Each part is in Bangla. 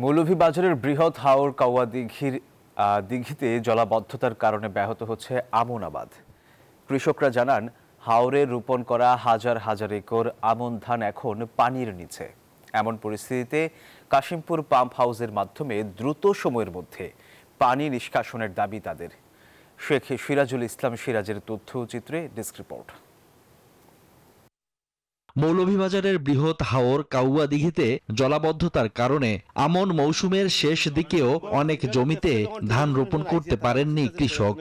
মৌলভীবাজারের বৃহৎ হাওর কাওয়া দিঘিতে জলাবদ্ধতার কারণে ব্যাহত হচ্ছে আমন আবাদ। কৃষকরা জানান, হাওরে রোপণ করা হাজার হাজার একর আমন ধান এখন পানির নিচে। এমন পরিস্থিতিতে কাশিমপুর পাম্প হাউসের মাধ্যমে দ্রুত সময়ের মধ্যে পানি নিষ্কাশনের দাবি তাদের। শেখ সিরাজুল ইসলাম সিরাজের তথ্যচিত্রে ডেস্ক রিপোর্ট। মৌলভীবাজারের বৃহৎ হাওর কাউয়া দিঘিতে জলাবদ্ধতার কারণে আমন মৌসুমের শেষ দিকেও অনেক জমিতে ধান রোপণ করতে পারেননি কৃষক।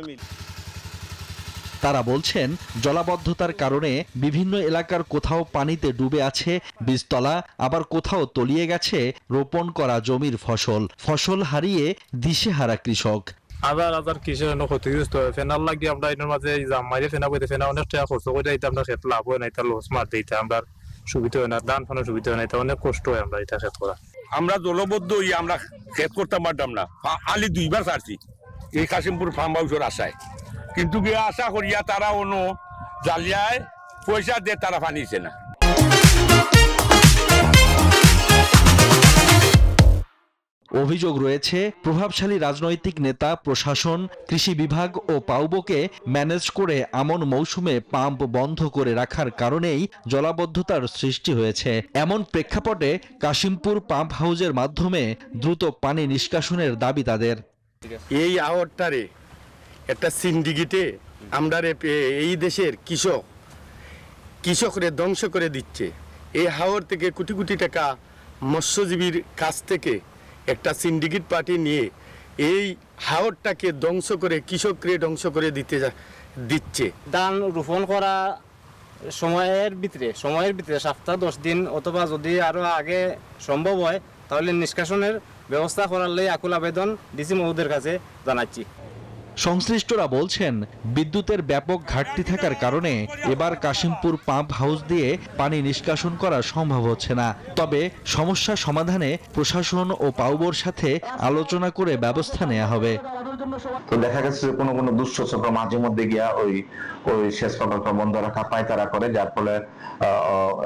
তারা বলছেন, জলাবদ্ধতার কারণে বিভিন্ন এলাকার কোথাও পানিতে ডুবে আছে বীজতলা, আবার কোথাও তলিয়ে গেছে রোপণ করা জমির ফসল হারিয়ে দিশেহারা কৃষক। হাজার হাজার কৃষক ক্ষতিগ্রস্ত হয়। ফেনার লাগে আমরা এটার মাঝে জাম মাইরে ফেনা বইতে ফেনা অনেক টাকা খরচ করে এটা আমরা ক্ষেত লাভ হয় না, এটা লস মার দিতে আমরা সুবিধা হয় না, ধান ফানোর সুবিধা হয় না, এটা অনেক কষ্ট হয় আমরা এটা ক্ষেত করা। আমরা দলবদ্ধ হই, আমরা ক্ষেত করতে পারতাম না। আলি 2 বার ছাড়ছি এই কাশিমপুর ফার্ম হাউসের আশায়, কিন্তু আশা করিয়া তারা অন্য জালিয়ায় পয়সা দিয়ে তারা ফানিছে না। অভিযোগ রয়েছে, প্রভাবশালী রাজনৈতিক নেতা, প্রশাসন, কৃষি বিভাগ ও পাউবোকে ম্যানেজ করে আমন মৌসুমে পাম্প বন্ধ করে রাখার কারণেই জলাবদ্ধতার সৃষ্টি হয়েছে। এমন প্রেক্ষাপটে কাশিমপুর পাম্প হাউসের মাধ্যমে দ্রুত পানি নিষ্কাশনের দাবি তাদের। এই আওয়ারটারে একটা সিন্ডিকেটে আমরা এই দেশের কৃষকরে ধ্বংস করে দিচ্ছে। এই হাওর থেকে কোটি কোটি টাকা মৎস্যজীবীর কাছ থেকে একটা সিন্ডিকেট পার্টি নিয়ে এই হাওরটাকে ধ্বংস করে কৃষকরে ধ্বংস করে দিচ্ছে। ধান রোপণ করা সময়ের ভিতরে সপ্তাহ 10 দিন অথবা যদি আরো আগে সম্ভব হয় তাহলে নিষ্কাশনের ব্যবস্থা করার লাই আকুল আবেদন ডিসি মহোদয়ের কাছে জানাচ্ছি। সংশ্লিষ্টরা বলছেন, বিদ্যুতের ব্যাপক ঘাটতি থাকার কারণে এবার কাশিমপুর পাম্প হাউস দিয়ে পানি নিষ্কাশন করা সম্ভব হচ্ছে না। তবে সমস্যা সমাধানে প্রশাসন ও পাউবোর সাথে আলোচনা করে ব্যবস্থা নেওয়া হবে। তো দেখা গেছে যে কোনো দুঃশচক্র মাঝে মধ্যে গিয়া ওই সেচ প্রকল্প বন্ধ রাখা পায়তারা করে, যার ফলে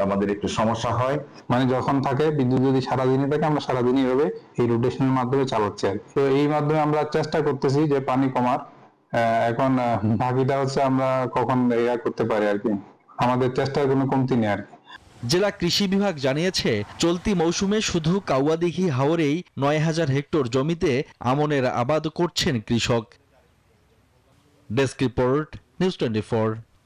আমাদের একটু সমস্যা হয়। মানে যখন থাকে বিদ্যুৎ যদি সারাদিনই থাকে, আমরা সারাদিনই হবে এই রোটেশনের মাধ্যমে চালাচ্ছি আর তো এই মাধ্যমে আমরা চেষ্টা করতেছি যে পানি কমার। এখন বাকিটা হচ্ছে আমরা কখন এরা করতে পারি আর কি, আমাদের চেষ্টার কোনো কমতি নেই আর কি। জেলা কৃষি বিভাগ জানিয়েছে, চলতি মৌসুমে শুধু কাউয়াদিঘি হাওরেই 9000 হেক্টর জমিতে আমনের আবাদ করছেন কৃষক। Desk report, news 24।